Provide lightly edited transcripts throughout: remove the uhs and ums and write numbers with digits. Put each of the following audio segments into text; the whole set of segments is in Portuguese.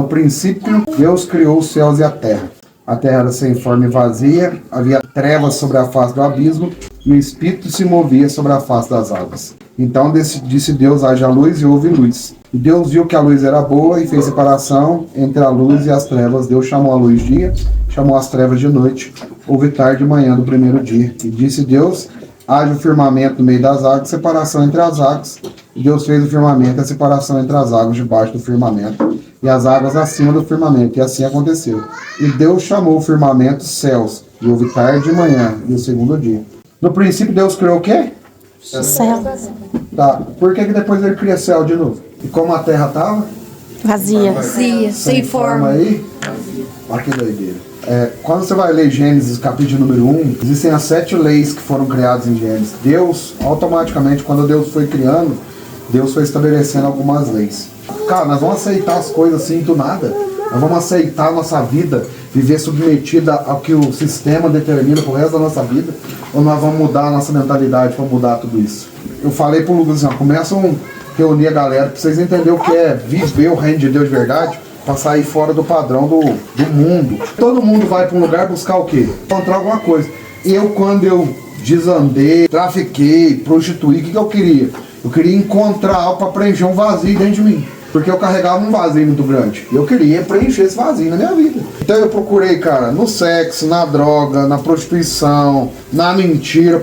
No princípio, Deus criou os céus e a terra. A terra era sem forma e vazia, havia trevas sobre a face do abismo, e o Espírito se movia sobre a face das águas. Então disse Deus: haja luz, e houve luz. E Deus viu que a luz era boa e fez separação entre a luz e as trevas. Deus chamou a luz dia, chamou as trevas de noite. Houve tarde e manhã do primeiro dia. E disse Deus: haja o firmamento no meio das águas, separação entre as águas. E Deus fez o firmamento, a separação entre as águas debaixo do firmamento, e as águas acima do firmamento. E assim aconteceu. E Deus chamou o firmamento céus. E houve tarde e manhã, e o segundo dia. No princípio, Deus criou o quê? Céu. Tá. Por que depois ele cria céu de novo? E como a terra estava? Vazia. Sem forma aí? Olha que doideira. Quando você vai ler Gênesis, capítulo número 1, existem as 7 leis que foram criadas em Gênesis. Deus, automaticamente, quando Deus foi criando, Deus foi estabelecendo algumas leis. Cara, nós vamos aceitar as coisas assim do nada. Nós vamos aceitar a nossa vida, viver submetida ao que o sistema determina pro resto da nossa vida, ou nós vamos mudar a nossa mentalidade para mudar tudo isso? Eu falei pro Lucas assim, começam a reunir a galera para vocês entenderem o que é viver o reino de Deus de verdade, para sair fora do padrão do mundo. Todo mundo vai para um lugar buscar o quê? Encontrar alguma coisa. E eu, quando eu desandei, trafiquei, prostituí, o que eu queria? Eu queria encontrar algo para preencher um vazio dentro de mim. Porque eu carregava um vazio muito grande. E eu queria preencher esse vazio na minha vida. Então eu procurei, cara, no sexo, na droga, na prostituição, na mentira.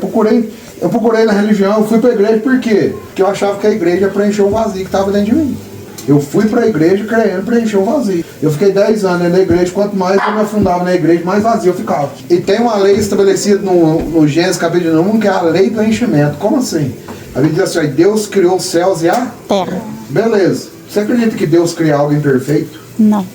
Eu procurei na religião, eu fui pra igreja, por quê? Porque eu achava que a igreja preencheu um vazio que estava dentro de mim. Eu fui pra igreja querendo preencher um vazio. Eu fiquei 10 anos dentro da igreja, quanto mais eu me afundava na igreja, mais vazio eu ficava. E tem uma lei estabelecida no Gênesis capítulo 1, que é a lei do enchimento. Como assim? A Bíblia diz assim, Deus criou os céus e a terra. Beleza. Você acredita que Deus cria algo imperfeito? Não.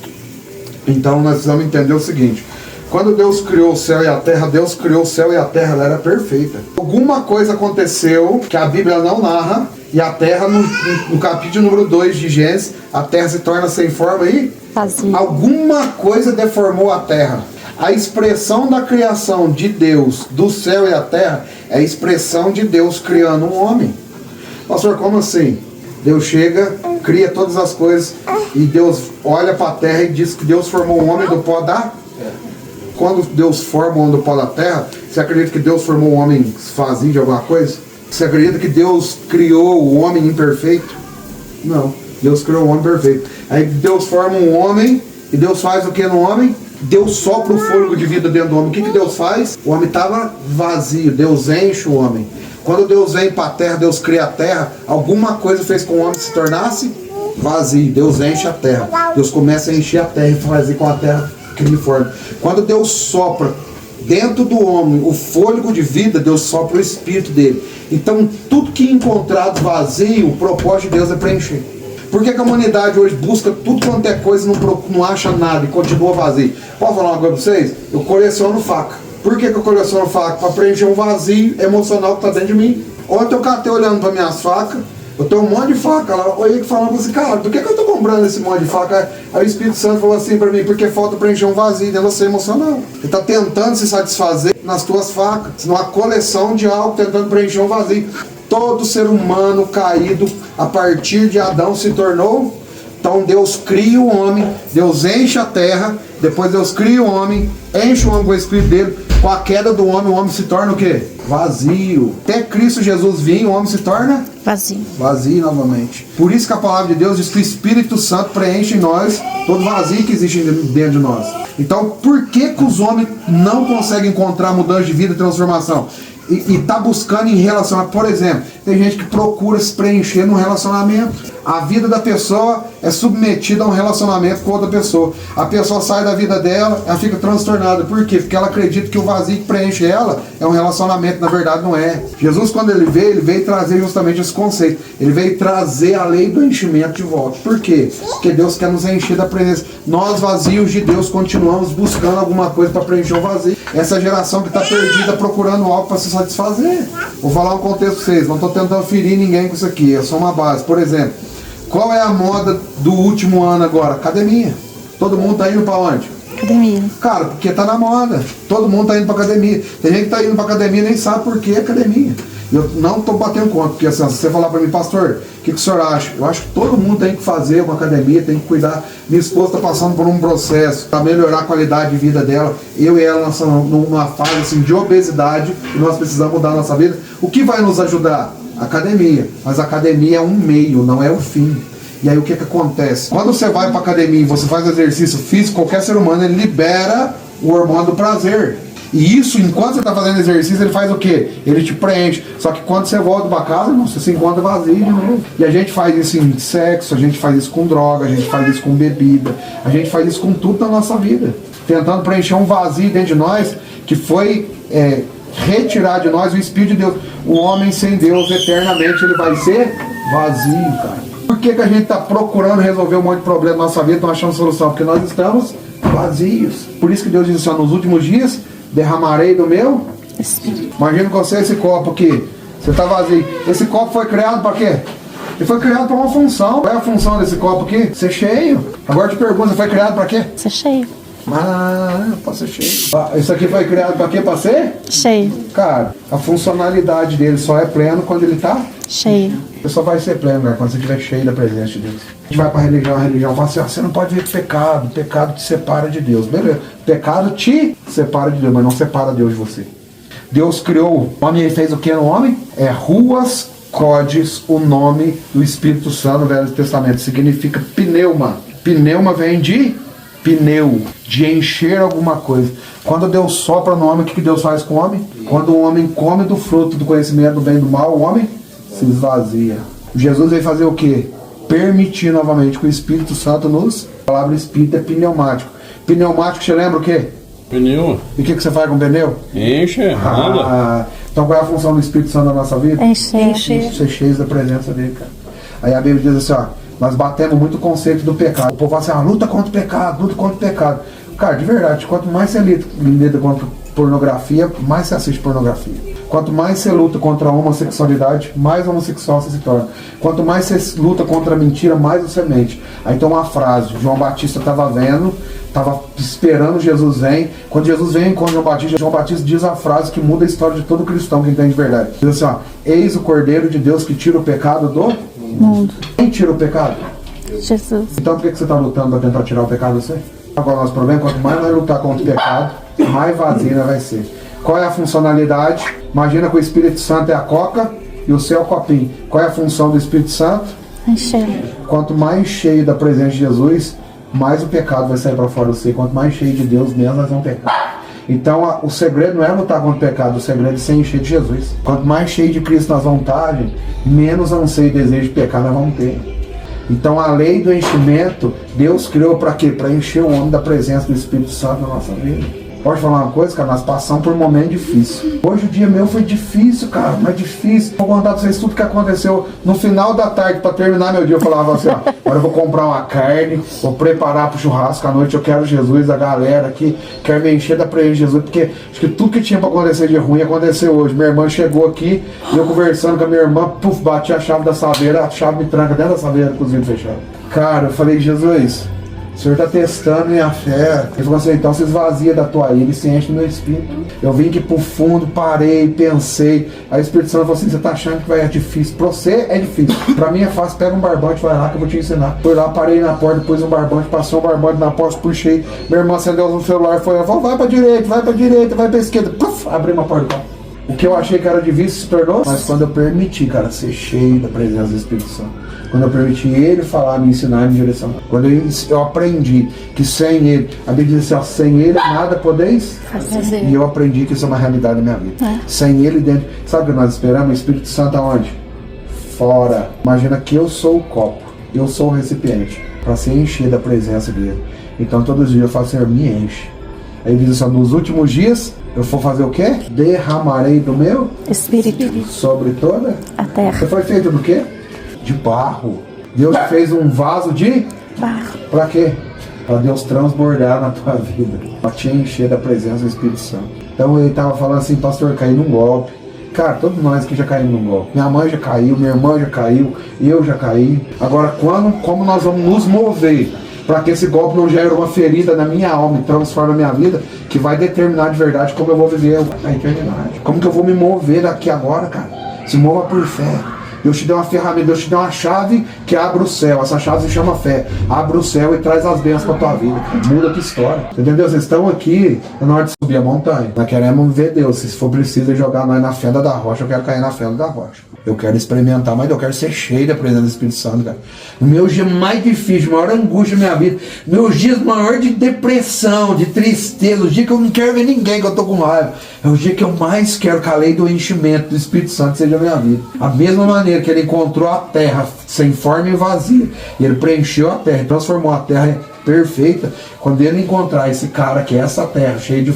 Então nós precisamos entender o seguinte. Quando Deus criou o céu e a terra, Deus criou o céu e a terra, ela era perfeita. Alguma coisa aconteceu que a Bíblia não narra, e a terra, no capítulo número 2 de Gênesis, a terra se torna sem forma e vazia. Alguma coisa deformou a terra. A expressão da criação de Deus, do céu e a terra, é a expressão de Deus criando um homem. Pastor, como assim? Deus chega, cria todas as coisas, e Deus olha para a terra e diz que Deus formou um homem do pó da terra. Quando Deus forma o homem do pó da terra, você acredita que Deus formou um homem vazio de alguma coisa? Você acredita que Deus criou o homem imperfeito? Não, Deus criou o homem perfeito. Aí Deus forma um homem, e Deus faz o que no homem? Deus sopra o fôlego de vida dentro do homem. O que Deus faz? O homem estava vazio, Deus enche o homem. Quando Deus vem para a terra, Deus cria a terra, alguma coisa fez com o homem se tornasse vazio. Deus enche a terra. Deus começa a encher a terra e fazer com a terra criforme. Quando Deus sopra dentro do homem o fôlego de vida, Deus sopra o espírito dele. Então, tudo que é encontrado vazio, o propósito de Deus é preencher. Por que a humanidade hoje busca tudo quanto é coisa e não acha nada e continua vazio? Posso falar uma coisa para vocês? Eu coleciono faca. Por que eu coleciono faca? Para preencher um vazio emocional que está dentro de mim. Ontem eu catei olhando para minhas facas, eu tenho um monte de faca lá, olhei falando assim, cara, por que eu estou comprando esse monte de faca? Aí o Espírito Santo falou assim para mim, porque falta preencher um vazio dentro de você emocional. Ele está tentando se satisfazer nas tuas facas, numa coleção de algo tentando preencher um vazio. Todo ser humano caído, a partir de Adão, se tornou. Então Deus cria o homem, Deus enche a terra, depois Deus cria o homem, enche o homem com o Espírito dele. Com a queda do homem, o homem se torna o quê? Vazio. Até Cristo Jesus vir, o homem se torna vazio. Vazio novamente. Por isso que a palavra de Deus diz que o Espírito Santo preenche em nós todo vazio que existe dentro de nós. Então, por que os homens não conseguem encontrar mudança de vida e transformação? E tá buscando em relacionamento. Por exemplo, tem gente que procura se preencher num relacionamento. A vida da pessoa é submetida a um relacionamento com outra pessoa. A pessoa sai da vida dela, ela fica transtornada. Por quê? Porque ela acredita que o vazio que preenche ela é um relacionamento. Na verdade não é. Jesus, quando ele veio trazer justamente esse conceito. Ele veio trazer a lei do enchimento de volta. Por quê? Porque Deus quer nos encher da presença. Nós, vazios de Deus, continuamos buscando alguma coisa para preencher o vazio. Essa geração que está perdida procurando algo para se satisfazer. Vou falar um contexto para vocês. Não estou tentando ferir ninguém com isso aqui. É só uma base. Por exemplo, qual é a moda do último ano agora? Academia. Todo mundo está indo para onde? Academia. Cara, porque tá na moda. Todo mundo tá indo pra academia. Tem gente que tá indo pra academia e nem sabe por que academia. Eu não estou batendo conta, porque assim, se você falar para mim, pastor, o que o senhor acha? Eu acho que todo mundo tem que fazer uma academia, tem que cuidar. Minha esposa está passando por um processo para melhorar a qualidade de vida dela. Eu e ela nós estamos numa fase assim, de obesidade e nós precisamos mudar a nossa vida. O que vai nos ajudar? Academia. Mas a academia é um meio, não é o fim. E aí o que acontece? Quando você vai para academia e você faz exercício físico, qualquer ser humano ele libera o hormônio do prazer. E isso, enquanto você está fazendo exercício, ele faz o quê? Ele te preenche. Só que quando você volta para casa, você se encontra vazio de novo. E a gente faz isso em sexo, a gente faz isso com droga, a gente faz isso com bebida, a gente faz isso com tudo na nossa vida. Tentando preencher um vazio dentro de nós que foi retirar de nós o Espírito de Deus. O homem sem Deus eternamente ele vai ser vazio, cara. Por que a gente está procurando resolver um monte de problema na nossa vida, não achando solução? Porque nós estamos vazios. Por isso que Deus diz assim, nos últimos dias derramarei do meu Espírito. Imagina com você esse copo aqui, você está vazio. Esse copo foi criado para quê? Ele foi criado para uma função. Qual é a função desse copo aqui? Ser cheio. Agora eu te pergunto, foi criado para quê? Ser cheio. Pode ser cheio. Isso aqui foi criado para quê? Para ser? Cheio. Cara, a funcionalidade dele só é pleno quando ele está cheio. Você só vai ser pleno, né, quando você estiver cheio da presença de Deus. A gente vai para a religião fala assim, você não pode ver pecado te separa de Deus. Beleza, pecado te separa de Deus, mas não separa Deus de você. Deus criou, o homem fez o que no homem? Ruas, codes, o nome do Espírito Santo no Velho Testamento. Significa pneuma. Pneuma vem de pneu, de encher alguma coisa. Quando Deus sopra no homem, o que Deus faz com o homem? Quando o homem come do fruto do conhecimento do bem e do mal, o homem se esvazia. Jesus veio fazer o quê? Permitir novamente que o Espírito Santo nos... A palavra Espírito é pneumático. Pneumático, você lembra o quê? Pneu. E o que você faz com o pneu? Enche, anda. Então qual é a função do Espírito Santo na nossa vida? Encher. Ser cheios da presença dele, cara. Aí a Bíblia diz assim, nós batemos muito o conceito do pecado. O povo fala assim, luta contra o pecado, luta contra o pecado. Cara, de verdade, quanto mais você lida contra pornografia, mais você assiste pornografia. Quanto mais você luta contra a homossexualidade, mais homossexual você se torna. Quanto mais você luta contra a mentira, mais você mente. Aí tem uma frase, João Batista estava vendo, estava esperando Jesus vem. Quando Jesus vem com João Batista diz a frase que muda a história de todo cristão que entende de verdade. Diz assim, eis o Cordeiro de Deus que tira o pecado do mundo. Quem tira o pecado? Jesus. Então por que você está lutando para tentar tirar o pecado de você? Agora o nosso problema, quanto mais nós lutar contra o pecado, mais vazia vai ser. Qual é a funcionalidade? Imagina que o Espírito Santo é a coca e o seu é o copinho. Qual é a função do Espírito Santo? Encher. Quanto mais cheio da presença de Jesus, mais o pecado vai sair para fora de você. Quanto mais cheio de Deus, menos nós vamos pecar. Então o segredo não é lutar contra o pecado, o segredo é ser encher de Jesus. Quanto mais cheio de Cristo nós vamos estar, gente, menos anseio e desejo de pecar nós vamos ter. Então a lei do enchimento, Deus criou para quê? Para encher o homem da presença do Espírito Santo na nossa vida. Pode falar uma coisa, cara? Nós passamos por um momento difícil. Hoje o dia meu foi difícil, cara, mas difícil. Vou contar pra vocês tudo que aconteceu no final da tarde, pra terminar meu dia. Eu falava assim, agora eu vou comprar uma carne, vou preparar pro churrasco à noite, eu quero Jesus, a galera aqui, quero me encher da presença de Jesus, porque acho que tudo que tinha pra acontecer de ruim aconteceu hoje. Minha irmã chegou aqui, eu conversando com a minha irmã, bati a chave da saveira, a chave me tranca dentro da saveira, cozinha fechada. Cara, eu falei, Jesus, o Senhor está testando minha fé. Ele falou assim, então se esvazia da tua ira e se enche do meu espírito. Eu vim aqui pro fundo, parei, pensei. Aí o Espírito Santo falou assim, você está achando que vai é difícil? Para você é difícil. Para mim é fácil, pega um barbante, vai lá que eu vou te ensinar. Fui lá, parei na porta, pus um barbante, passou um barbante na porta, puxei. Minha irmã acendeu no celular, falou, vai para direita, vai para esquerda. Puf, abri uma porta. O que eu achei que era difícil se tornou, mas quando eu permiti, cara, ser cheio da presença do Espírito Santo. Quando eu permiti Ele falar, me ensinar e me direcionar. Quando eu aprendi que sem Ele, a Bíblia diz assim, sem Ele nada podeis fazer. E eu aprendi que isso é uma realidade na minha vida. Sem Ele dentro. Sabe o que nós esperamos? O Espírito Santo aonde? Fora. Imagina que eu sou o copo, eu sou o recipiente, para se encher da presença dele. Então todos os dias eu falo, Senhor, me enche. Aí ele diz assim, nos últimos dias, eu vou fazer o quê? Derramarei do meu Espírito sobre toda a terra. Você foi feito do quê? De barro. Deus fez um vaso de barro. Pra quê? Pra Deus transbordar na tua vida, pra te encher da presença do Espírito Santo. Então ele tava falando assim, pastor, caí num golpe. Cara, todos nós aqui já caímos num golpe. Minha mãe já caiu, minha irmã já caiu, eu já caí. Agora, como nós vamos nos mover para que esse golpe não gere uma ferida na minha alma e transforme a minha vida, que vai determinar de verdade como eu vou viver a eternidade. Como que eu vou me mover daqui agora, cara? Se mova por fé. Deus te deu uma ferramenta, Deus te deu uma chave que abre o céu. Essa chave se chama fé. Abre o céu e traz as bênçãos para tua vida. Muda a tua história. Entendeu? Vocês estão aqui na hora de subir a montanha. Nós queremos ver Deus. Se for preciso jogar nós na fenda da rocha, eu quero cair na fenda da rocha. Eu quero experimentar, mas eu quero ser cheio da presença do Espírito Santo, cara. O meu dia mais difícil, maior angústia da minha vida, meus dias maior de depressão, de tristeza, o dia que eu não quero ver ninguém, que eu tô com raiva, é o dia que eu mais quero que a lei do enchimento do Espírito Santo seja a minha vida. A mesma maneira que ele encontrou a terra sem forma e vazia, e ele preencheu a terra, transformou a terra perfeita. Quando ele encontrar esse cara que é essa terra cheia de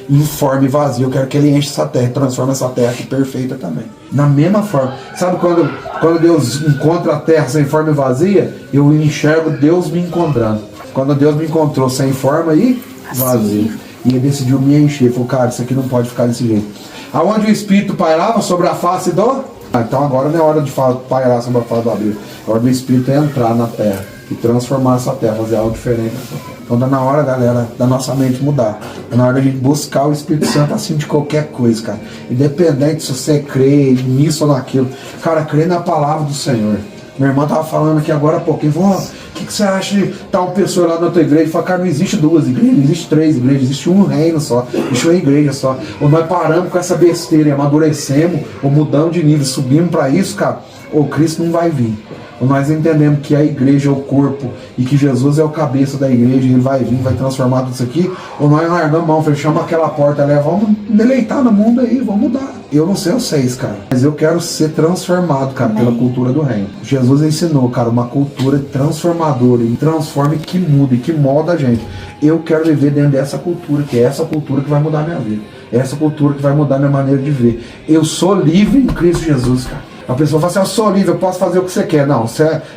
informe e vazio, eu quero que ele enche essa terra, transforme essa terra aqui perfeita também. Na mesma forma, sabe quando Deus encontra a terra sem forma e vazia, eu enxergo Deus me encontrando. Quando Deus me encontrou sem forma e vazio, e ele decidiu me encher, ele falou, cara, isso aqui não pode ficar desse jeito. Aonde o Espírito pairava sobre a face do... então agora não é hora de pairar sobre a face do abismo, é hora do Espírito entrar na terra e transformar essa terra, fazer algo diferente nessa terra. Então tá na hora, galera, da nossa mente mudar. Tá na hora da gente buscar o Espírito Santo assim de qualquer coisa, cara. Independente se você crê nisso ou naquilo. Cara, crê na palavra do Senhor. Minha irmã tava falando aqui agora há pouco. Ele falou, o que você acha de tal pessoa lá na tua igreja? Ele falou, cara, não existe 2 igrejas, não existe 3 igrejas, existe um reino só, existe uma igreja só. Ou nós paramos com essa besteira e amadurecemos, ou mudamos de nível, subimos para isso, cara, ou Cristo não vai vir. Ou nós entendemos que a igreja é o corpo e que Jesus é o cabeça da igreja e ele vai vir, vai transformar tudo isso aqui, ou nós largamos a mão, fechamos aquela porta ali, vamos deleitar no mundo aí, vamos mudar. Eu não sei vocês, cara, mas eu quero ser transformado, cara, pela cultura do reino. Jesus ensinou, cara, uma cultura transformadora e transforma, que muda e que molda a gente. Eu quero viver dentro dessa cultura, que é essa cultura que vai mudar a minha vida. É essa cultura que vai mudar a minha maneira de ver. Eu sou livre em Cristo Jesus, cara. A pessoa fala assim, eu sou livre, eu posso fazer o que você quer. Não,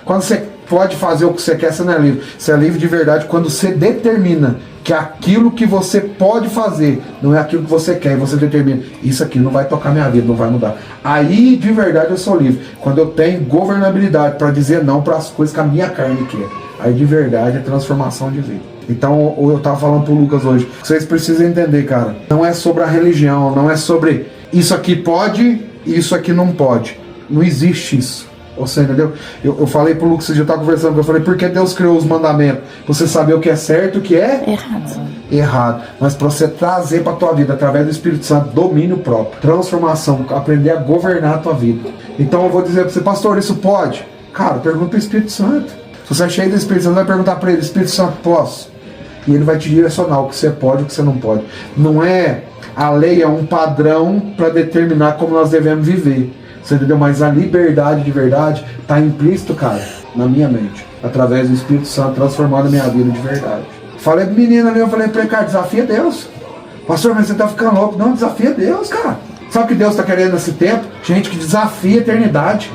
quando você pode fazer o que você quer, você não é livre. Você é livre de verdade quando você determina que aquilo que você pode fazer não é aquilo que você quer, e você determina, isso aqui não vai tocar minha vida, não vai mudar. Aí, de verdade, eu sou livre. Quando eu tenho governabilidade para dizer não para as coisas que a minha carne quer. Aí, de verdade, é transformação de vida. Então, eu estava falando pro Lucas hoje, vocês precisam entender, cara, não é sobre a religião, não é sobre isso aqui pode e isso aqui não pode. Não existe isso. Você entendeu? Eu falei pro Lucas, eu estava conversando, eu falei, por que Deus criou os mandamentos? Pra você saber o que é certo e o que é errado. Mas para você trazer para tua vida, através do Espírito Santo, domínio próprio, transformação, aprender a governar a tua vida. Então eu vou dizer para você, pastor, isso pode? Cara, pergunta pro Espírito Santo. Se você é cheio do Espírito Santo, vai perguntar para ele, Espírito Santo, posso? E ele vai te direcionar o que você pode e o que você não pode. Não é, a lei é um padrão para determinar como nós devemos viver. Você entendeu? Mas a liberdade de verdade está implícito, cara, na minha mente, através do Espírito Santo transformando a minha vida de verdade. Falei pro menino ali, eu falei pra ele, cara, desafia Deus. Pastor, mas você tá ficando louco. Não, desafia Deus, cara. Sabe o que Deus tá querendo nesse tempo? Gente que desafia a eternidade.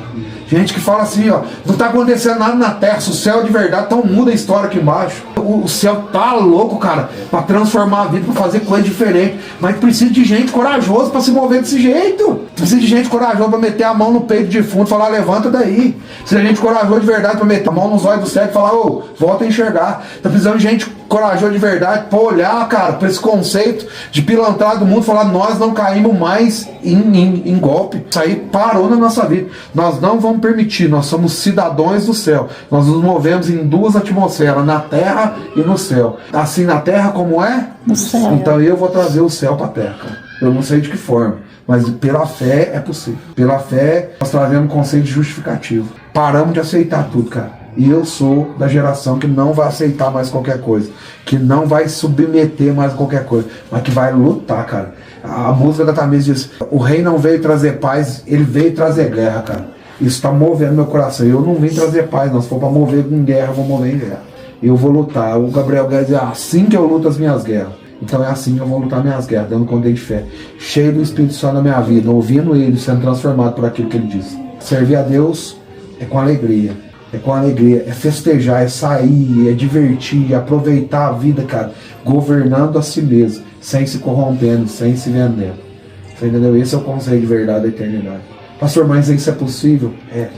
Gente que fala assim, ó, não tá acontecendo nada na terra, se o céu é de verdade, então muda a história aqui embaixo. O céu tá louco, cara, pra transformar a vida, pra fazer coisa diferente. Mas precisa de gente corajosa pra se mover desse jeito. Precisa de gente corajosa pra meter a mão no peito de fundo e falar, levanta daí. Precisa de gente corajosa de verdade pra meter a mão nos olhos do cego e falar, ô, volta a enxergar. Tá precisando de gente corajosa de verdade pra olhar, cara, pra esse conceito de pilantrado do mundo, falar, nós não caímos mais em golpe. Isso aí parou na nossa vida. Nós não vamos permitir, nós somos cidadãos do céu. Nós nos movemos em 2 atmosferas, na terra e no céu. Assim na terra como é? No céu. Então eu vou trazer o céu para a terra, cara. Eu não sei de que forma, mas pela fé é possível. Pela fé nós trazemos um conceito justificativo. Paramos de aceitar tudo, cara. E eu sou da geração que não vai aceitar mais qualquer coisa, que não vai submeter mais a qualquer coisa, mas que vai lutar, cara. A música da Tamires diz, o rei não veio trazer paz, ele veio trazer guerra, cara. Isso está movendo meu coração. Eu não vim trazer paz, não. Se for para mover com guerra, eu vou mover em guerra. Eu vou lutar. O Gabriel Guedes diz, assim que eu luto as minhas guerras. Então é assim que eu vou lutar minhas guerras, dando conta de fé. Cheio do Espírito Santo na minha vida, ouvindo ele, sendo transformado por aquilo que ele diz. Servir a Deus é com alegria. É com alegria, é festejar, é sair, é divertir, é aproveitar a vida, cara, governando a si mesmo, sem se corrompendo, sem se vendendo. Você entendeu? Esse é o conceito de verdade da eternidade. Pastor, mas isso é possível? É.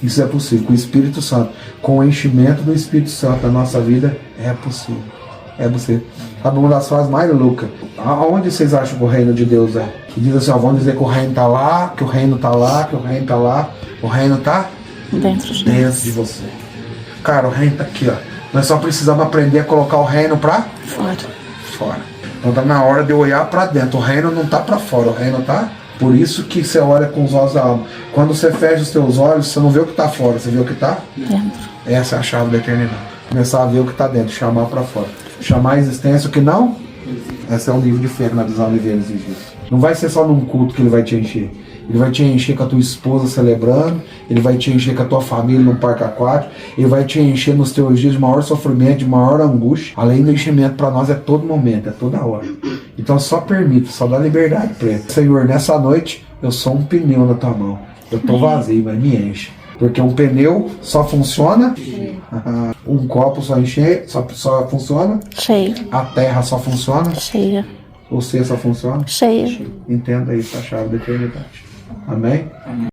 Isso é possível. Com o Espírito Santo, com o enchimento do Espírito Santo na nossa vida, é possível. É você. Sabe uma das frases mais loucas? Aonde vocês acham que o reino de Deus é? Que diz assim, ó, vão dizer que o reino tá lá, que o reino tá lá, que o reino tá lá. O reino tá Dentro de dentro nós. de você. Cara, o reino tá aqui, ó. Nós só precisamos aprender a colocar o reino pra Fora. fora. Então tá na hora de eu olhar pra dentro. O reino não tá pra fora, o reino tá... Por isso que você olha com os olhos da alma. Quando você fecha os teus olhos, você não vê o que tá fora, você vê o que tá... Dentro. Essa é a chave da eternidade. Começar a ver o que tá dentro, chamar pra fora. Chamar a existência o que não... Esse é um livro de fé na visão de Gênesis disso. Não vai ser só num culto que ele vai te encher. Ele vai te encher com a tua esposa celebrando, ele vai te encher com a tua família num parque aquático, ele vai te encher nos teus dias de maior sofrimento, de maior angústia. Além do enchimento para nós é todo momento, é toda hora. Então só permita, só dá liberdade para ele. Senhor, nessa noite eu sou um pneu na tua mão. Eu tô vazio, mas me enche. Porque um pneu só funciona, um copo só enche, só funciona, Cheio. a terra só funciona, Cheia. você só funciona. Cheia. Entenda isso, a chave da eternidade. Amém?